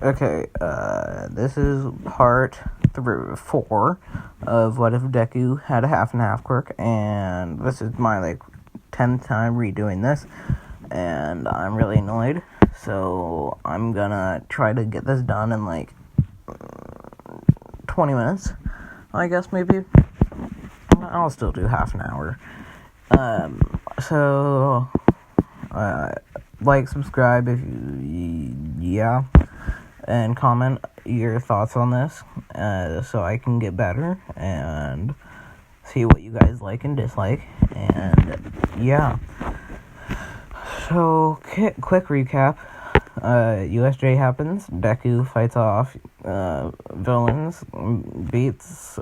Okay, this is part 4 of What If Deku Had a Half and Half Quirk, and this is my, 10th time redoing this, and I'm really annoyed, so I'm gonna try to get this done in, 20 minutes, I guess, maybe. I'll still do half an hour. Subscribe if you, and comment your thoughts on this, so I can get better, and see what you guys like and dislike, and, yeah. So, quick recap. USJ happens, Deku fights off, villains, beats,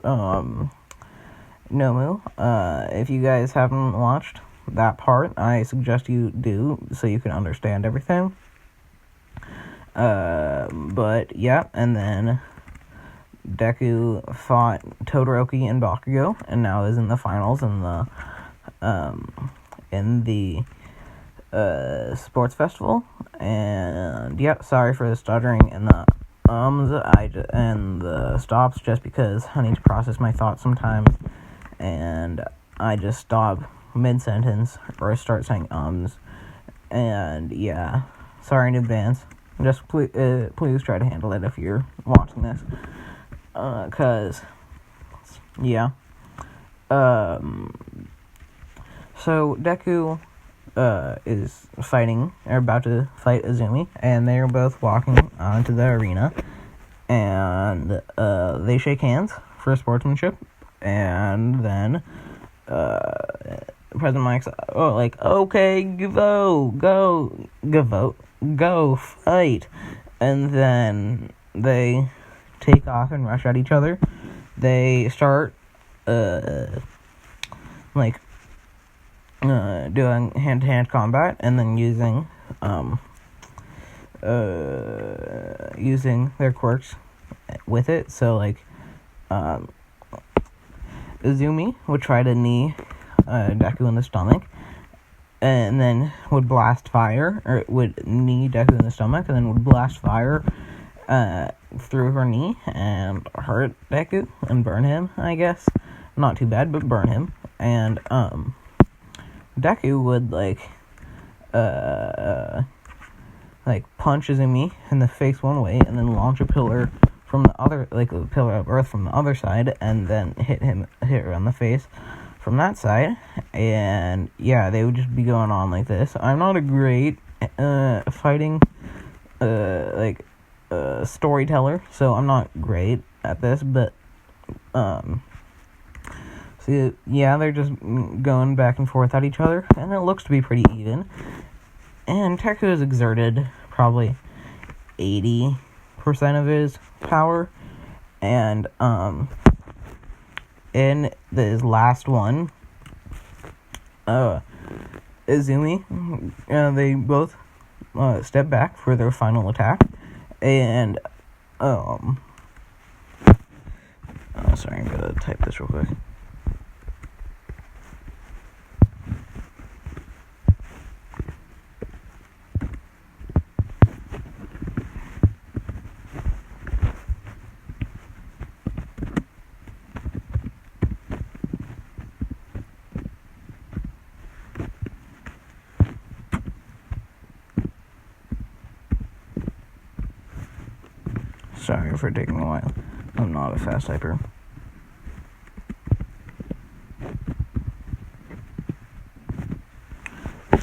Nomu. If you guys haven't watched that part, I suggest you do, so you can understand everything. But yeah, and then Deku fought Todoroki and Bakugo, and now is in the finals in the sports festival. And yeah, sorry for the stuttering and the and the stops, just because I need to process my thoughts sometimes, and I just stop mid-sentence or I start saying and yeah, sorry in advance. Just please try to handle it if you're watching this, cause yeah. So Deku is about to fight Izumi, and they're both walking onto the arena, and they shake hands for sportsmanship, and then President Mike's okay, go fight, and then they take off and rush at each other. They start doing hand-to-hand combat, and then using their quirks with it. So Izumi would try to knee Deku in the stomach, and then would blast fire, or would knee Deku in the stomach, and then would blast fire through her knee and hurt Deku and burn him, I guess. Not too bad, but burn him. And Deku would punch Izumi in the face one way, and then launch a pillar from the other, a pillar of earth from the other side, and then hit her on the face from that side. And yeah, they would just be going on like this. I'm not a great fighting storyteller, so I'm not great at this, but so yeah, they're just going back and forth at each other, and it looks to be pretty even. And Deku has exerted probably 80% of his power, and in this last one, Izumi, they both step back for their final attack, and sorry, I'm gonna type this real quick. Sorry for taking a while. I'm not a fast typer.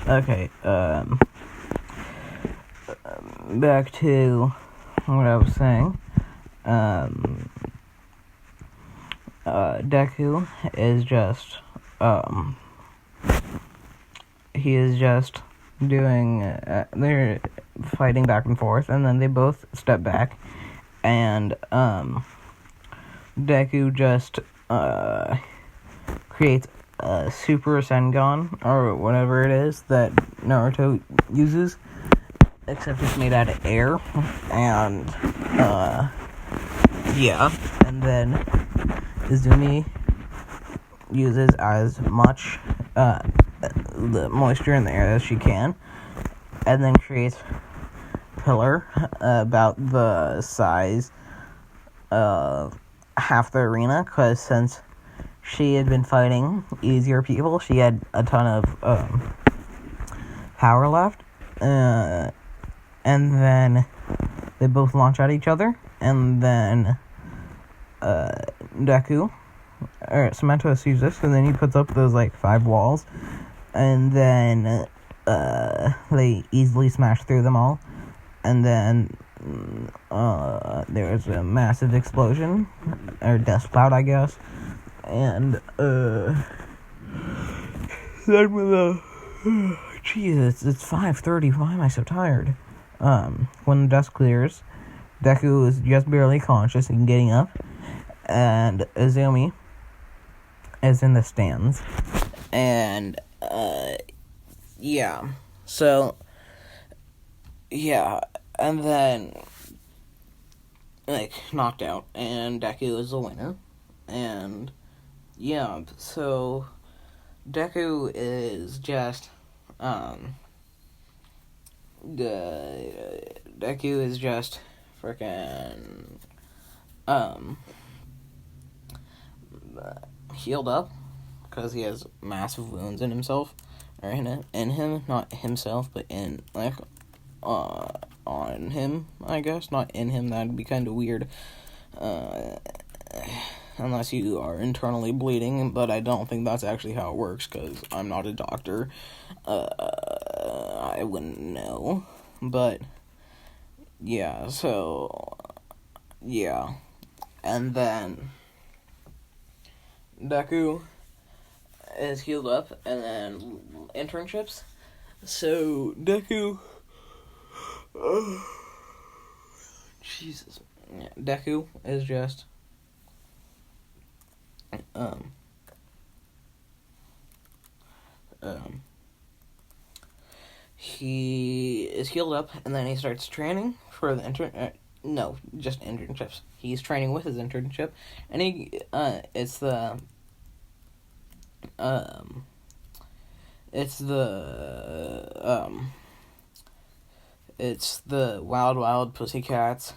Okay, back to what I was saying. Deku is just, he is just doing, they're fighting back and forth, and then they both step back, and, Deku just, creates a Super Sengon, or whatever it is that Naruto uses, except it's made out of air, and, yeah, and then Izumi uses as much the moisture in the air as she can, and then creates pillar about the size of half the arena, because since she had been fighting easier people, she had a ton of power left. And then they both launch at each other, and then Deku, or Cemento sees this, and then he puts up those, 5 walls, and then they easily smash through them all, and then there's a massive explosion, or dust cloud, I guess, and then with Jesus, it's 5:30, why am I so tired? When the dust clears, Deku is just barely conscious and getting up, and Izumi is in the stands, and, yeah, so, yeah, and then, knocked out, and Deku is the winner, and, yeah, so, Deku is just, Deku is just freaking healed up because he has massive wounds in himself, or in him, not himself, but in on him, I guess, not in him. That'd be kind of weird, unless you are internally bleeding, but I don't think that's actually how it works, because I'm not a doctor. I wouldn't know, but, yeah, so, yeah, and then Deku is healed up, and then internships, so Deku, Jesus, Deku is just, he is healed up, and then he starts training for the just internships. He's training with his internship, and it's the Wild Wild Pussycats,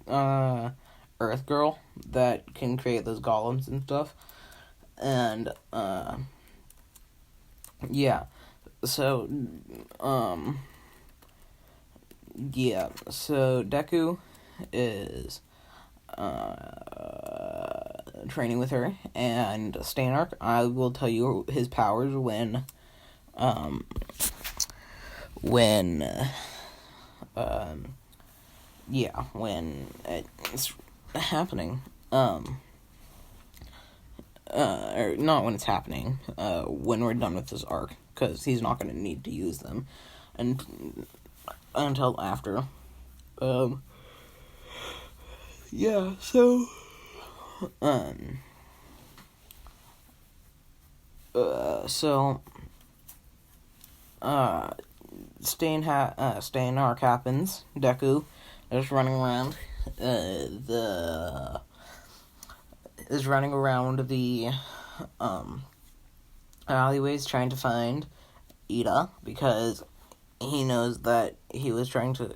Earth Girl that can create those golems and stuff, and, yeah. So, yeah, so Deku is, training with her, and Steinark, I will tell you his powers when it's happening, or not when it's happening, when we're done with this arc, because he's not going to need to use them until after. Yeah, so, Steinark happens. Deku is running around, the alleyways trying to find Ida, because he knows that he was trying to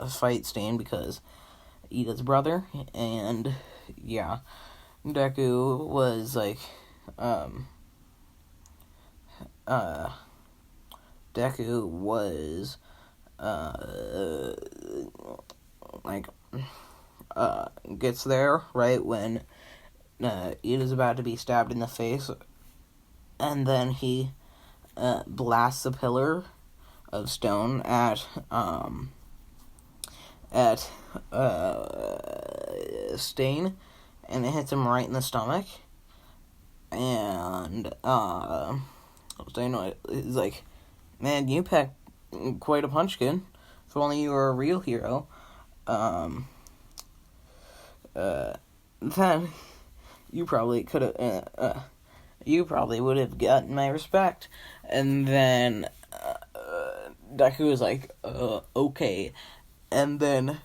fight Stain because Ida's brother, and yeah, Deku was gets there right when Ida's about to be stabbed in the face, and then he blasts a pillar of stone at Stain, and it hits him right in the stomach, and Stain is like, man, you packed quite a punch, kid. If only you were a real hero. Then you probably could have, you probably would have gotten my respect. And then Deku was like, okay. And then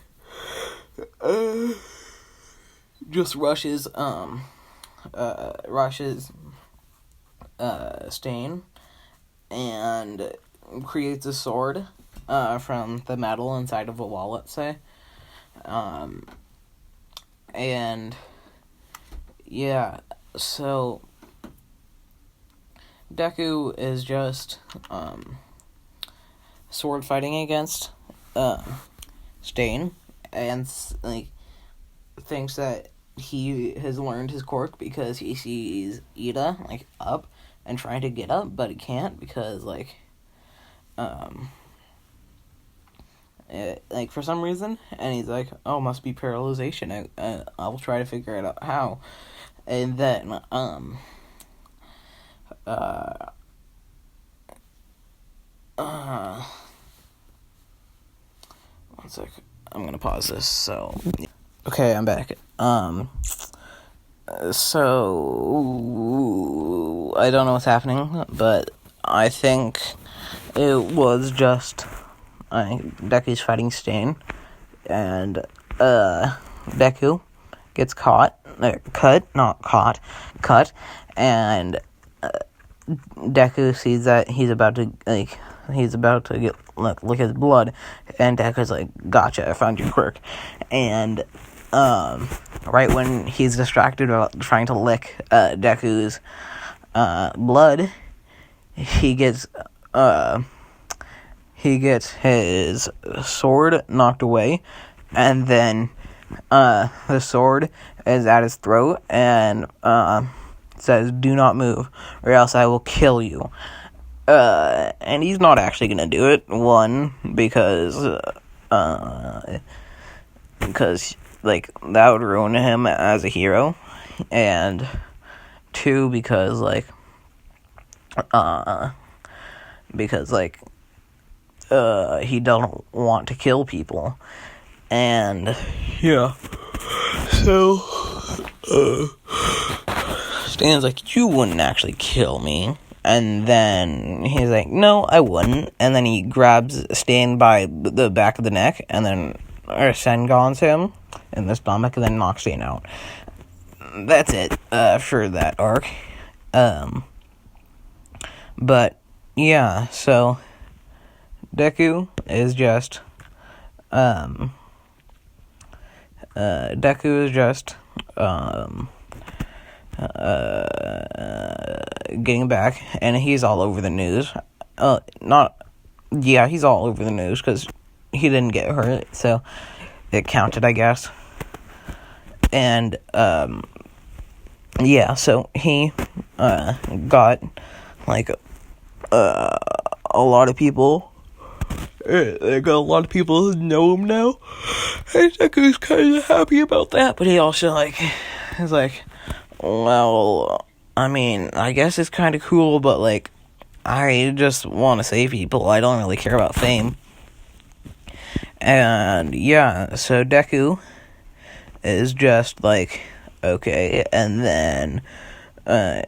just rushes Stain and creates a sword from the metal inside of a wallet, say. And yeah, so Deku is just sword fighting against Stain, and like thinks that he has learned his quirk because he sees Ida like up and trying to get up, but he can't because like for some reason, and he's like, oh, must be paralyzation. I will try to figure it out how. And then one sec, I'm gonna pause this. So okay, I'm back. So I don't know what's happening, but I think it was just Deku's fighting Stain, and Deku gets cut, and Deku sees that he's about to get lick his blood, and Deku's like, gotcha, I found your quirk. And right when he's distracted about trying to lick Deku's blood, he gets his sword knocked away, and then the sword is at his throat and says, do not move or else I will kill you. And he's not actually gonna do it. One, because like that would ruin him as a hero, and two, because he don't want to kill people. And yeah, so Stan's like, you wouldn't actually kill me. And then he's like, no, I wouldn't. And then he grabs Stan by the back of the neck, and then Sengons him in the stomach, and then knocks Stan out. That's it for that arc. But yeah, so Deku is just getting back, and he's all over the news. He's all over the news because he didn't get hurt, so it counted, I guess. And so he got a lot of people. They got a lot of people who know him now. I think he's kind of happy about that, but he also is like, well, I mean, I guess it's kind of cool, but I just want to save people. I don't really care about fame. And yeah, so Deku is just okay, and then and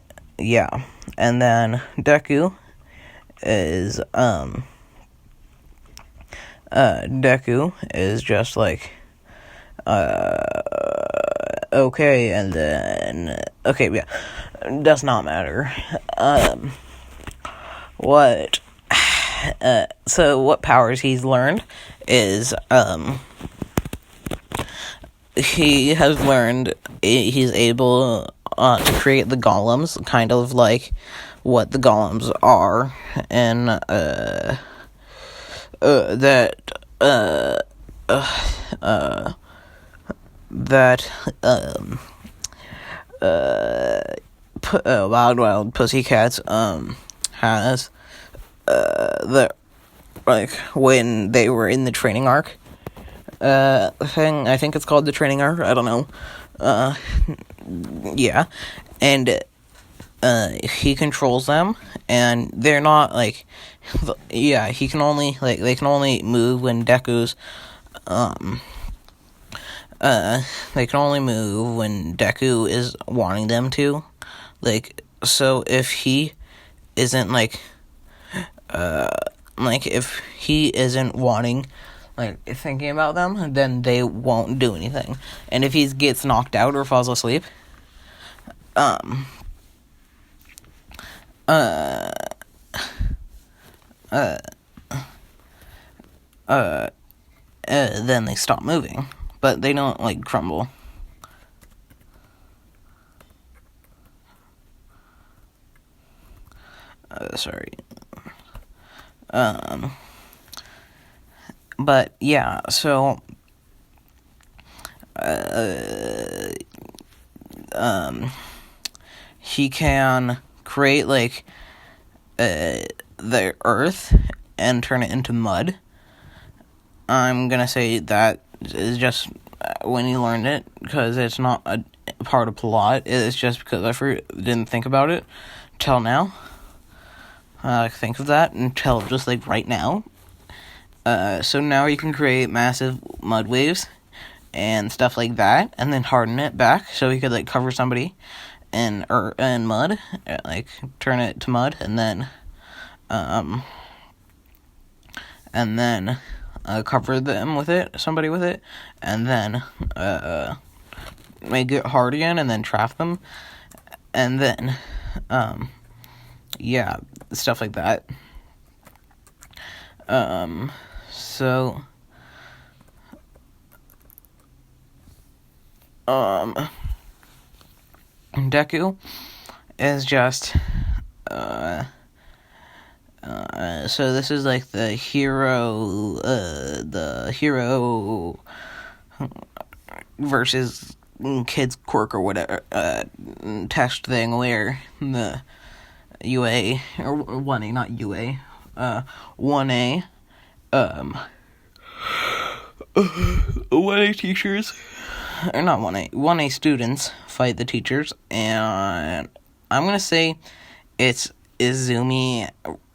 then Deku is just okay, and then does not matter. So what powers he's learned is he has learned he's able to create the golems, kind of like what the golems are, and Wild Pussycats has when they were in the training arc thing. I think it's called the training arc. I don't know. Yeah, and he controls them, and they're not he can only they can only move when Deku's they can only move when Deku is wanting them to. So if he isn't if he isn't wanting thinking about them, then they won't do anything. And if he gets knocked out or falls asleep, then they stop moving, but they don't, like, crumble. Sorry. But, yeah, so, he can create, like, the earth and turn it into mud. I'm gonna say that is just when he learned it, because it's not a part of plot. It's just because I didn't think about it till now. Think of that until just, like, right now. So now you can create massive mud waves and stuff like that, and then harden it back so you could, like, cover somebody in mud, like, turn it to mud, and then cover them with it, somebody with it, and then make it hard again, and then trap them, and then yeah, stuff like that. So Deku is just so this is like the hero versus kids quirk or whatever test thing where the UA or 1A, not UA, 1A 1A teachers, or not 1A students fight the teachers, and I'm gonna say it's Izumi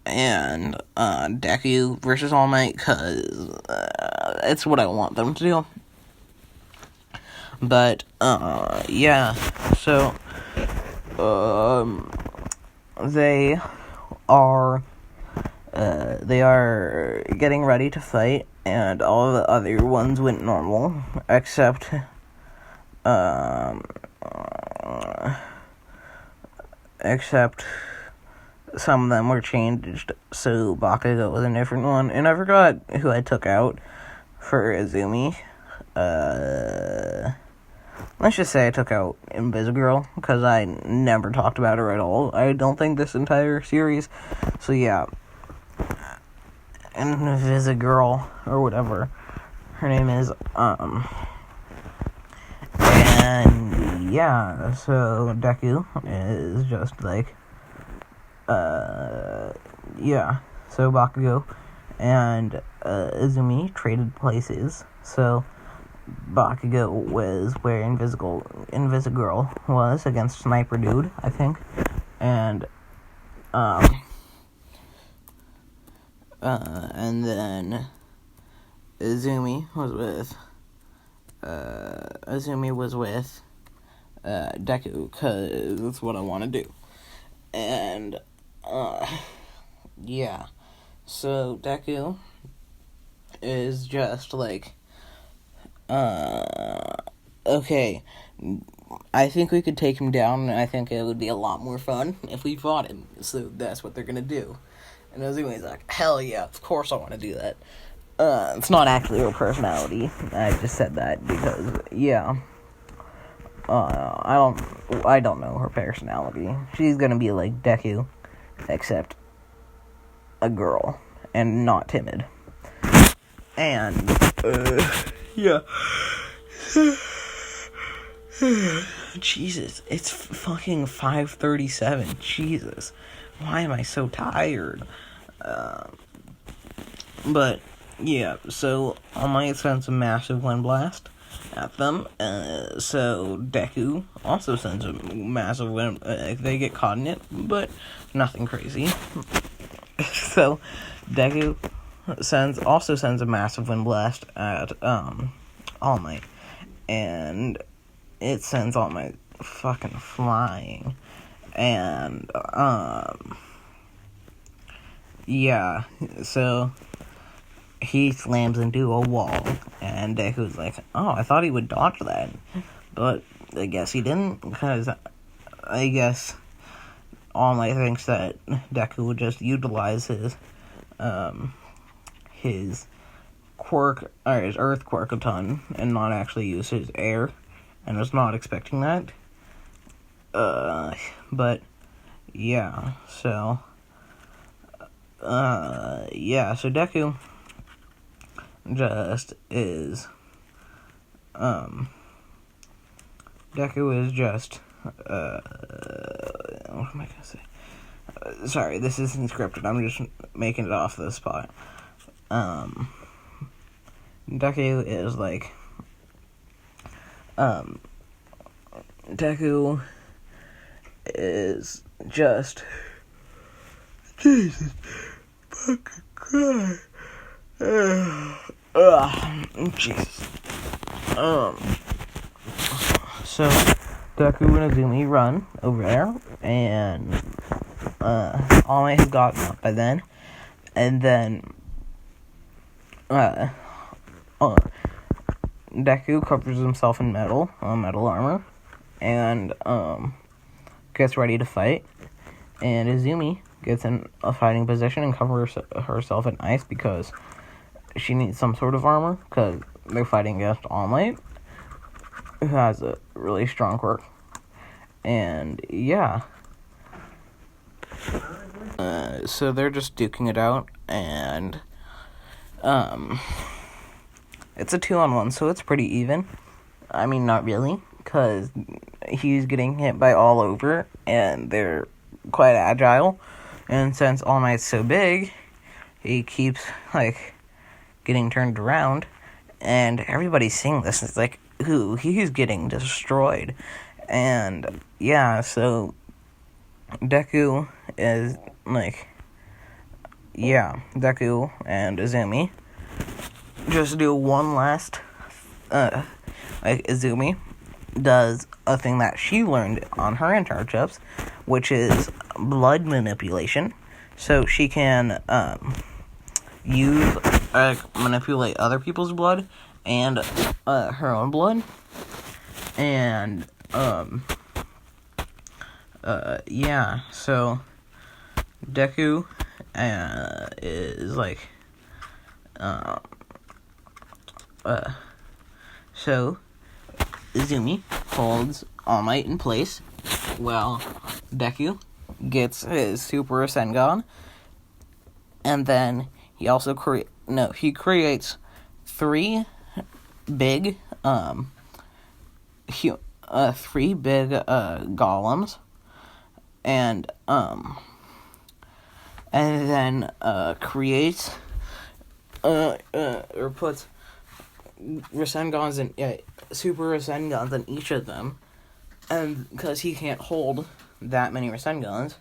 and Deku versus All Might, because it's what I want them to do. But yeah, so they are getting ready to fight, and all of the other ones went normal, except some of them were changed, so Bakugo was a different one, and I forgot who I took out for Izumi. Let's just say I took out Invisigirl, because I never talked about her at all, I don't think, this entire series. So yeah, Invisigirl, or whatever her name is, and yeah, so Deku is just like, yeah, so Bakugo and Izumi traded places, so Bakugo was where Invisigirl was against Sniper Dude, I think, and then Izumi was with Deku, because that's what I want to do. And yeah, so Deku is just like, okay, I think we could take him down, and I think it would be a lot more fun if we fought him, so that's what they're gonna do. And Izumi's like, hell yeah, of course I want to do that. It's not actually her personality, I just said that because, yeah, I don't know her personality. She's gonna be like Deku, except a girl, and not timid. And, yeah. Jesus, it's fucking 5:37. Jesus, why am I so tired? But yeah, so All Might sends a massive wind blast at them. So Deku also sends a massive wind. They get caught in it, but nothing crazy. So Deku also sends a massive wind blast at All Might, and it sends All Might fucking flying, and yeah, so he slams into a wall, and Deku's like, oh, I thought he would dodge that, but I guess he didn't, because I guess All Might thinks that Deku would just utilize his his earth quirk a ton and not actually use his air, and was not expecting that. But yeah, so Deku just is what am I gonna say? Sorry, this isn't scripted. I'm just making it off the spot. Deku is like, Deku is just, Jesus fucking Christ. Jesus. So Deku and Azumi run over there, and All Might had gotten up by then, and then Deku covers himself in metal armor, and gets ready to fight, and Azumi gets in a fighting position and covers herself in ice because she needs some sort of armor, because they're fighting against All Might, who has a really strong quirk. And yeah, so they're just duking it out, and it's a 2-on-1, so it's pretty even. I mean, not really, because he's getting hit by all over, and they're quite agile, and since All Might's so big, he keeps, like, getting turned around, and everybody's seeing this. It's like, ooh, he's getting destroyed. And yeah, so Deku is like, yeah, Deku and Azumi just do one last, like, Azumi does a thing that she learned on her internships, which is blood manipulation. So she can use, manipulate other people's blood and her own blood. And yeah, so Deku is like, so Izumi holds All Might in place while Deku gets his Super Rasengan, and then he also creates 3 big golems, and then creates or puts Rasengans in Super Rasengans in each of them, and because he can't hold that many Rasengans,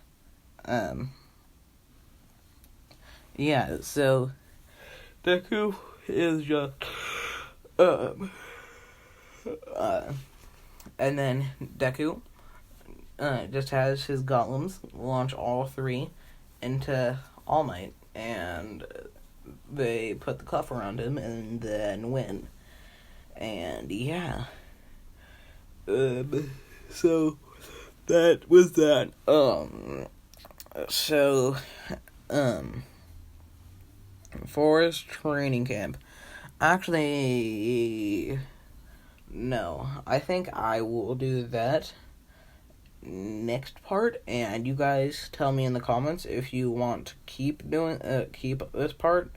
yeah, so Deku is just and then Deku just has his golems launch all 3 into All Might, and they put the cuff around him and then win. And yeah, so that was that. Forest training camp. Actually, no, I think I will do that next part, and you guys tell me in the comments if you want to keep this part,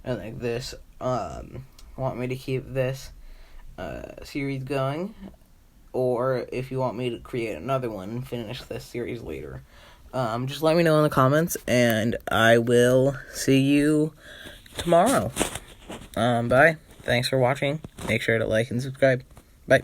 and like this, want me to keep this series going, or if you want me to create another one and finish this series later. Just let me know in the comments, and I will see you tomorrow. Bye. Thanks for watching. Make sure to like and subscribe. Bye.